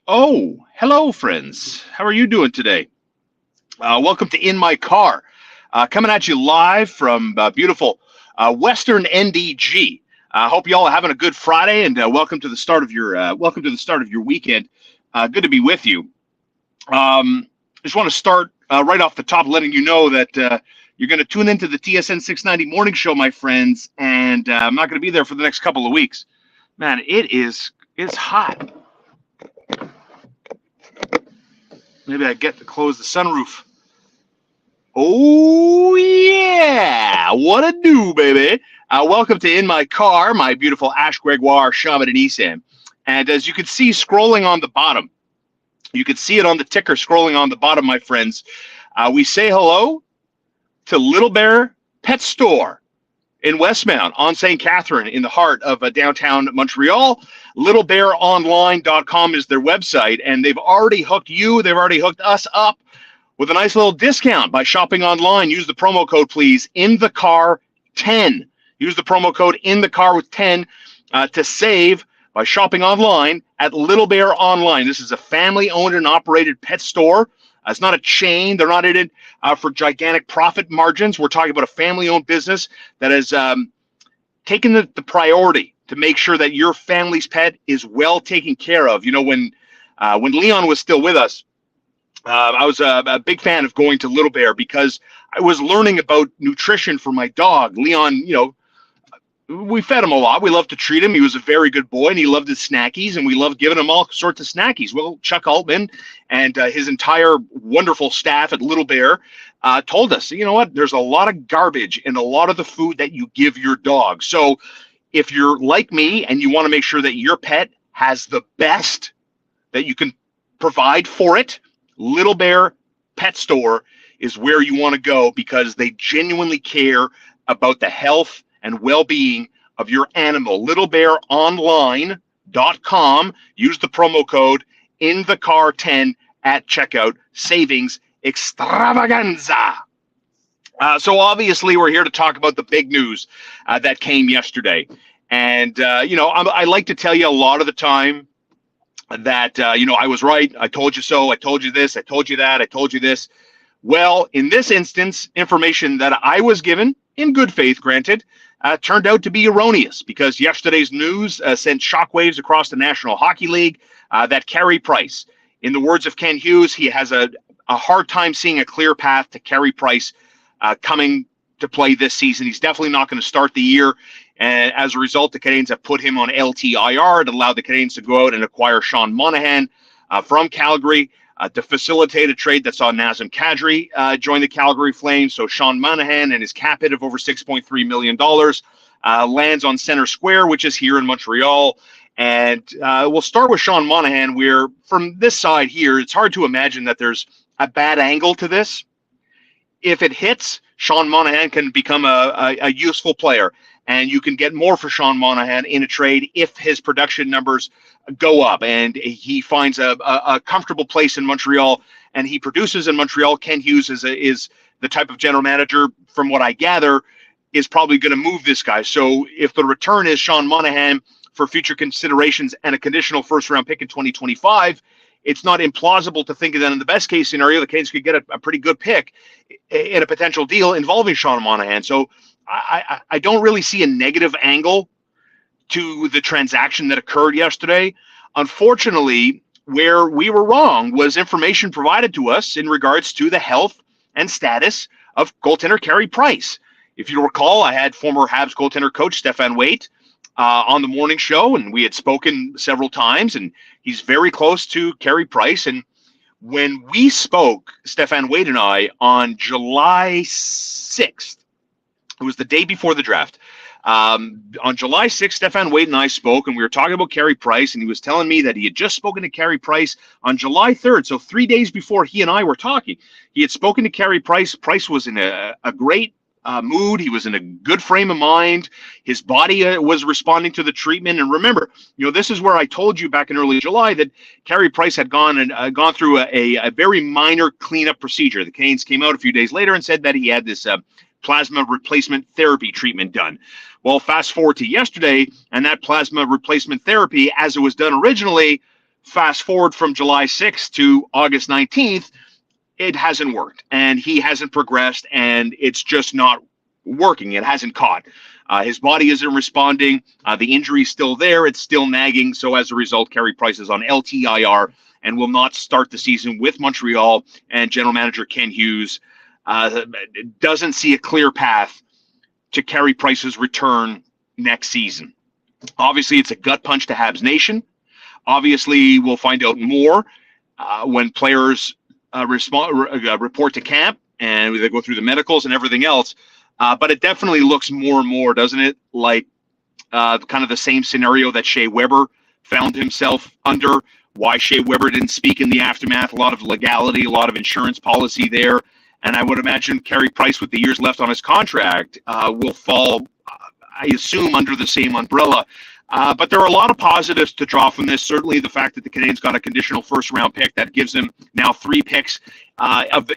Oh, hello, friends. How are you doing today? Welcome to In My Car, coming at you live from beautiful Western NDG. I hope you all are having a good Friday, and welcome to the start of your weekend. Good to be with you. Just want to start right off the top, letting you know that you're going to tune into the TSN 690 morning show, my friends, and I'm not going to be there for the next couple of weeks. Man, it's hot. Maybe I get to close the sunroof. Oh, yeah. What a do, baby. Welcome to In My Car, my beautiful Ash Gregoire, Shaman, and Esam. And as you can see scrolling on the bottom, you can see it on the ticker scrolling on the bottom, my friends. We say hello to Little Bear Pet Store in Westmount on St. Catherine in the heart of downtown Montreal. LittleBearOnline.com is their website, and they've already hooked us up with a nice little discount by shopping online. Use the promo code, please, in the car 10. Use the promo code in the car with 10 to save by shopping online at Little Bear Online. This is a family-owned and operated pet store. It's not a chain. They're not in it for gigantic profit margins. We're talking about a family-owned business that has taken the priority to make sure that your family's pet is well taken care of. You know, when Leon was still with us, I was a big fan of going to Little Bear because I was learning about nutrition for my dog. Leon, we fed him a lot. We loved to treat him. He was a very good boy, and he loved his snackies, and we loved giving him all sorts of snackies. Well, Chuck Altman and his entire wonderful staff at Little Bear told us, you know what, there's a lot of garbage in a lot of the food that you give your dog. So if you're like me and you want to make sure that your pet has the best that you can provide for it, Little Bear Pet Store is where you want to go because they genuinely care about the health and well-being of your animal. LittleBearOnline.com. Use the promo code in the car 10 at checkout. Savings extravaganza. So obviously we're here to talk about the big news that came yesterday. And, I like to tell you a lot of the time that, I was right. I told you so. I told you this. I told you that. I told you this. Well, in this instance, information that I was given, in good faith, granted, turned out to be erroneous because yesterday's news sent shockwaves across the National Hockey League that Carey Price, in the words of Ken Hughes, he has a hard time seeing a clear path to Carey Price coming to play this season. He's definitely not going to start the year. And as a result, the Canadiens have put him on LTIR. It allowed the Canadiens to go out and acquire Sean Monahan from Calgary to facilitate a trade that saw Nazem Kadri join the Calgary Flames. So Sean Monahan and his cap hit of over $6.3 million lands on center square, which is here in Montreal. And we'll start with Sean Monahan, where from this side here, it's hard to imagine that there's a bad angle to this. If it hits, Sean Monahan can become a useful player. And you can get more for Sean Monahan in a trade if his production numbers go up and he finds a comfortable place in Montreal and he produces in Montreal. Ken Hughes is the type of general manager, from what I gather, is probably going to move this guy. So if the return is Sean Monahan for future considerations and a conditional first-round pick in 2025, it's not implausible to think that in the best case scenario, the Canes could get a pretty good pick in a potential deal involving Sean Monahan. So I don't really see a negative angle to the transaction that occurred yesterday. Unfortunately, where we were wrong was information provided to us in regards to the health and status of goaltender Carey Price. If you recall, I had former Habs goaltender coach Stefan Waite on the morning show, and we had spoken several times, and he's very close to Carey Price. And when we spoke, Stefan Waite and I, on July 6th, it was the day before the draft. On July 6th, Stefan Waite and I spoke, and we were talking about Carey Price, and he was telling me that he had just spoken to Carey Price on July 3rd, so 3 days before he and I were talking. He had spoken to Carey Price. Price was in a great mood. He was in a good frame of mind. His body was responding to the treatment. And remember, this is where I told you back in early July that Carey Price had gone through a very minor cleanup procedure. The Canes came out a few days later and said that he had this plasma replacement therapy treatment done. Well, fast forward to yesterday, and that plasma replacement therapy, as it was done originally, fast forward from July 6th to August 19th, it hasn't worked, and he hasn't progressed, and it's just not working. It hasn't caught. His body isn't responding. The injury's still there. It's still nagging. So as a result, Carey Price is on LTIR and will not start the season with Montreal. And general manager Ken Hughes doesn't see a clear path to Carey Price's return next season. Obviously, it's a gut punch to Habs Nation. Obviously, we'll find out more when players report to camp and they go through the medicals and everything else. But it definitely looks more and more, doesn't it, like kind of the same scenario that Shea Weber found himself under. Why Shea Weber didn't speak in the aftermath, a lot of legality, a lot of insurance policy there. And I would imagine Carey Price, with the years left on his contract, will fall, I assume, under the same umbrella. But there are a lot of positives to draw from this. Certainly the fact that the Canadiens got a conditional first-round pick that gives them now 3 picks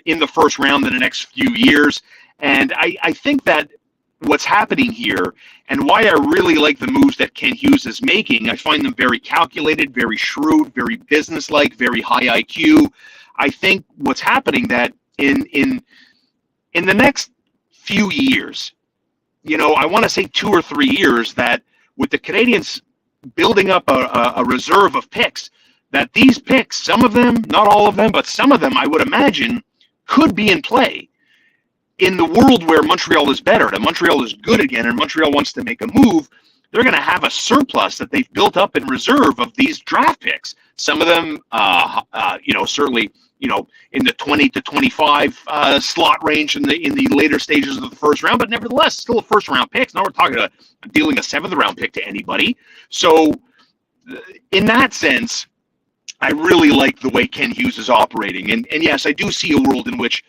in the first round in the next few years. And I think that what's happening here, and why I really like the moves that Ken Hughes is making, I find them very calculated, very shrewd, very businesslike, very high IQ. I think what's happening that in the next few years, I want to say 2 or 3 years, that with the Canadiens building up a reserve of picks, that these picks, some of them, not all of them, but some of them, I would imagine, could be in play in the world where Montreal is better, that Montreal is good again, and Montreal wants to make a move. They're going to have a surplus that they've built up in reserve of these draft picks. Some of them, certainly, in the 20 to 25 slot range in the later stages of the first round, but nevertheless, still a first round pick. Now we're talking about dealing a 7th round pick to anybody. So, in that sense, I really like the way Ken Hughes is operating, and yes, I do see a world in which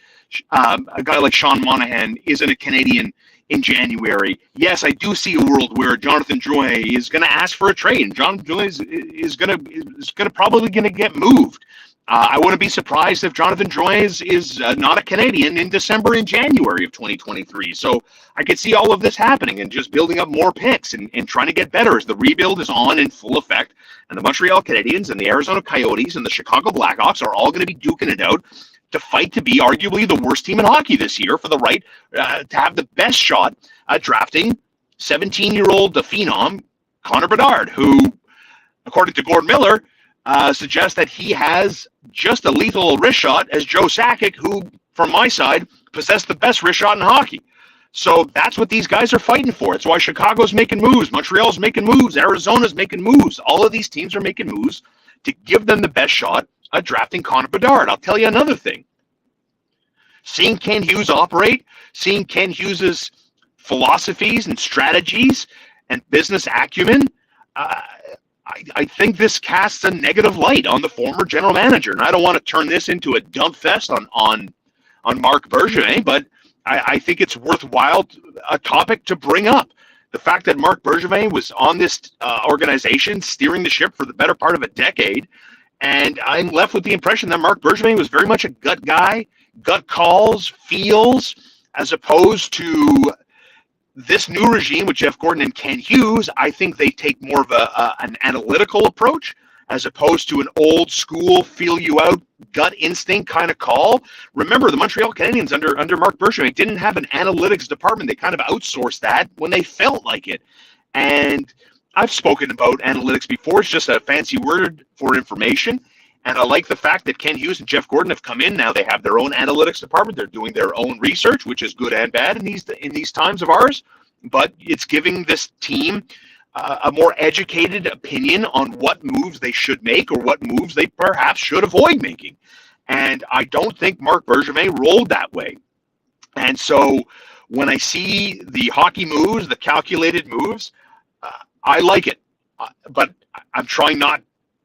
a guy like Sean Monahan isn't a Canadian in January. Yes, I do see a world where Jonathan Drouin is going to ask for a trade, and Jonathan Drouin is going to probably get moved. I wouldn't be surprised if Jonathan Drouin is not a Canadian in December and January of 2023. So I could see all of this happening and just building up more picks and trying to get better as the rebuild is on in full effect. And the Montreal Canadiens and the Arizona Coyotes and the Chicago Blackhawks are all going to be duking it out to fight to be arguably the worst team in hockey this year for the right to have the best shot at drafting 17-year-old phenom Connor Bedard, who, according to Gord Miller, suggests that he has just a lethal wrist shot as Joe Sakic, who, from my side, possessed the best wrist shot in hockey. So that's what these guys are fighting for. It's why Chicago's making moves, Montreal's making moves, Arizona's making moves. All of these teams are making moves to give them the best shot at drafting Connor Bedard. I'll tell you another thing. Seeing Ken Hughes operate, seeing Ken Hughes's philosophies and strategies and business acumen, I think this casts a negative light on the former general manager. And I don't want to turn this into a dump fest on Marc Bergevin, but I think it's worthwhile a topic to bring up. The fact that Marc Bergevin was on this organization, steering the ship for the better part of a decade, and I'm left with the impression that Marc Bergevin was very much a gut guy, gut calls, feels, as opposed to this new regime with Jeff Gordon and Ken Hughes. I think they take more of an analytical approach as opposed to an old school, feel you out, gut instinct kind of call. Remember, the Montreal Canadiens under Marc Bergevin didn't have an analytics department. They kind of outsourced that when they felt like it. And I've spoken about analytics before. It's just a fancy word for information. And I like the fact that Ken Hughes and Jeff Gordon have come in. Now they have their own analytics department. They're doing their own research, which is good and bad in these times of ours. But it's giving this team a more educated opinion on what moves they should make or what moves they perhaps should avoid making. And I don't think Marc Bergevin rolled that way. And so when I see the hockey moves, the calculated moves, I like it. But I'm trying not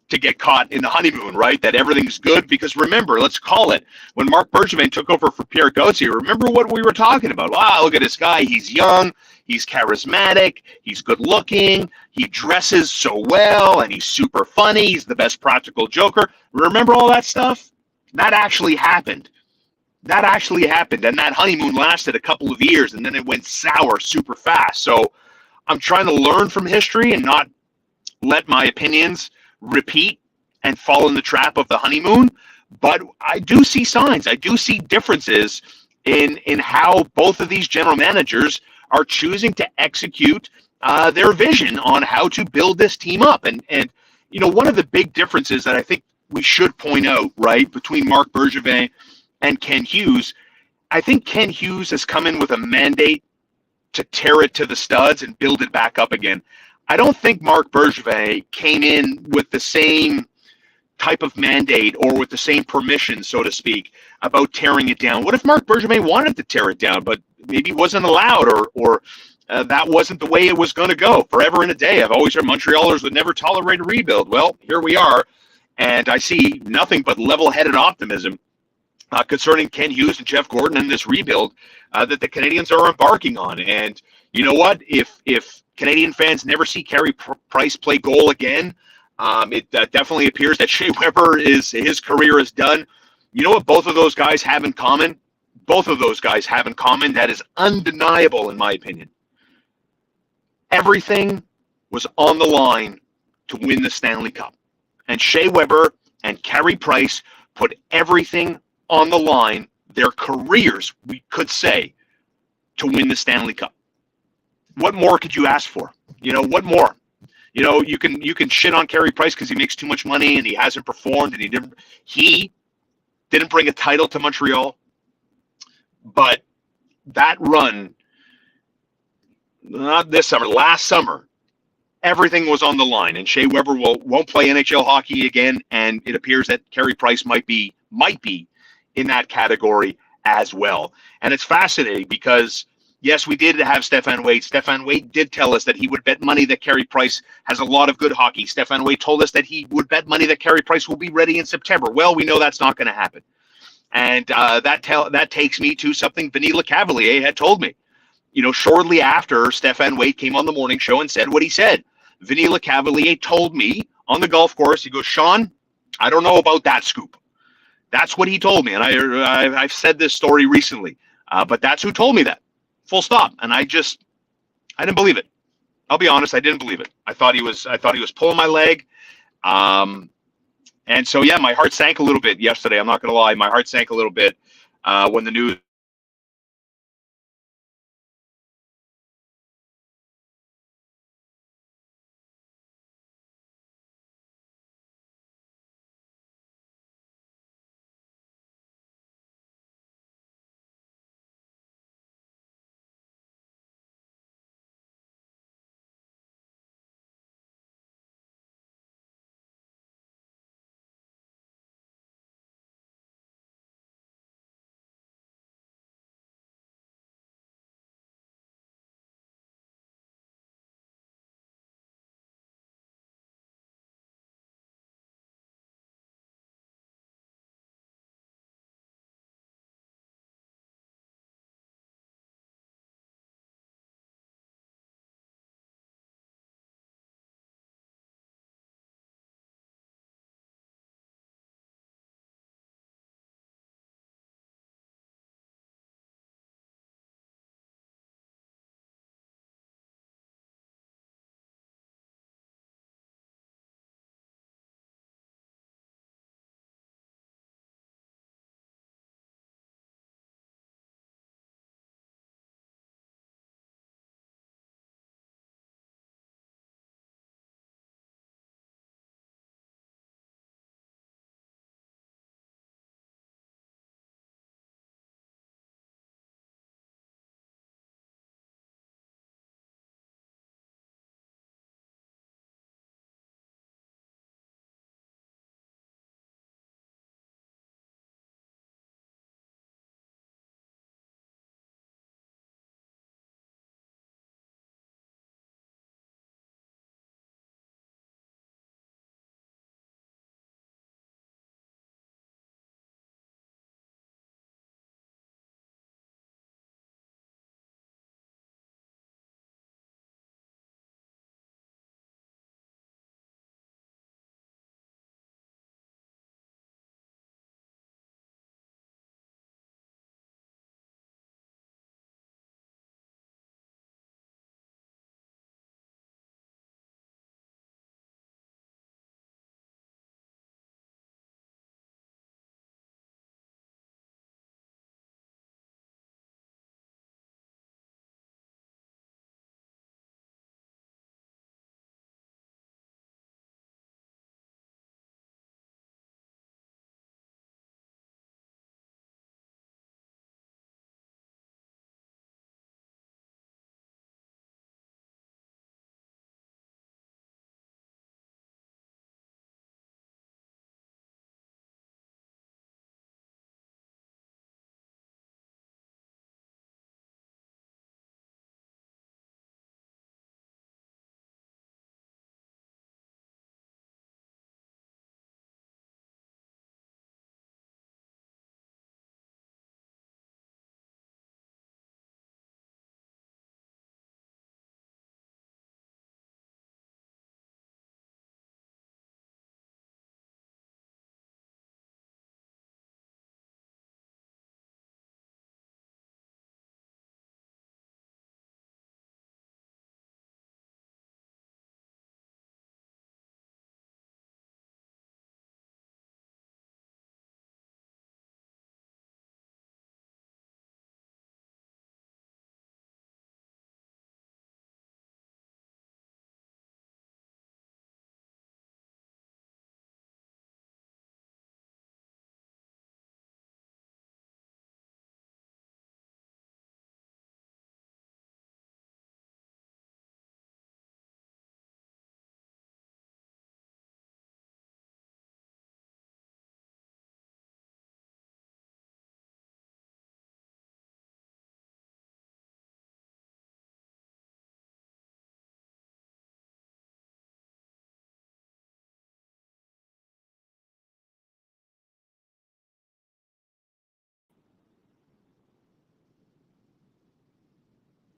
to get caught in the honeymoon, right? That everything's good, because remember, let's call it, when Marc Bergevin took over for Pierre Gauthier, remember what we were talking about? Wow, look at this guy. He's young, he's charismatic, he's good looking, he dresses so well, and he's super funny, he's the best practical joker. Remember all that stuff? That actually happened. That actually happened, and that honeymoon lasted a couple of years, and then it went sour super fast. So I'm trying to learn from history and not let my opinions repeat and fall in the trap of the honeymoon. But I do see signs. I do see differences in how both of these general managers are choosing to execute their vision on how to build this team up. And one of the big differences that I think we should point out, right, between Marc Bergevin and Ken Hughes, I think Ken Hughes has come in with a mandate to tear it to the studs and build it back up again. I don't think Marc Bergevin came in with the same type of mandate or with the same permission, so to speak, about tearing it down. What if Marc Bergevin wanted to tear it down, but maybe wasn't allowed, or that wasn't the way it was going to go? Forever and a day, I've always heard Montrealers would never tolerate a rebuild. Well, here we are, and I see nothing but level-headed optimism concerning Ken Hughes and Jeff Gordon and this rebuild that the Canadians are embarking on. And you know what? If Canadian fans never see Carey Price play goal again, it definitely appears that Shea Weber his career is done. You know what both of those guys have in common? Both of those guys have in common that is undeniable, in my opinion. Everything was on the line to win the Stanley Cup. And Shea Weber and Carey Price put everything on the line, their careers, we could say, to win the Stanley Cup. What more could you ask for? What more? You can shit on Carey Price because he makes too much money and he hasn't performed and he didn't bring a title to Montreal. But that run, not this summer, last summer, everything was on the line. And Shea Weber won't play NHL hockey again, and it appears that Carey Price might be in that category as well. And it's fascinating because, yes, we did have Stefan Wade. Stefan Wade did tell us that he would bet money that Carey Price has a lot of good hockey. Stefan Wade told us that he would bet money that Carey Price will be ready in September. Well, we know that's not going to happen. And that takes me to something Vinny Lecavalier had told me. Shortly after Stefan Wade came on the morning show and said what he said, Vinny Lecavalier told me on the golf course, he goes, "Sean, I don't know about that scoop." That's what he told me. And I've said this story recently, but that's who told me that. Full stop. And I didn't believe it. I'll be honest, I didn't believe it. I thought he was pulling my leg. And so, yeah, my heart sank a little bit yesterday. I'm not going to lie. My heart sank a little bit when the news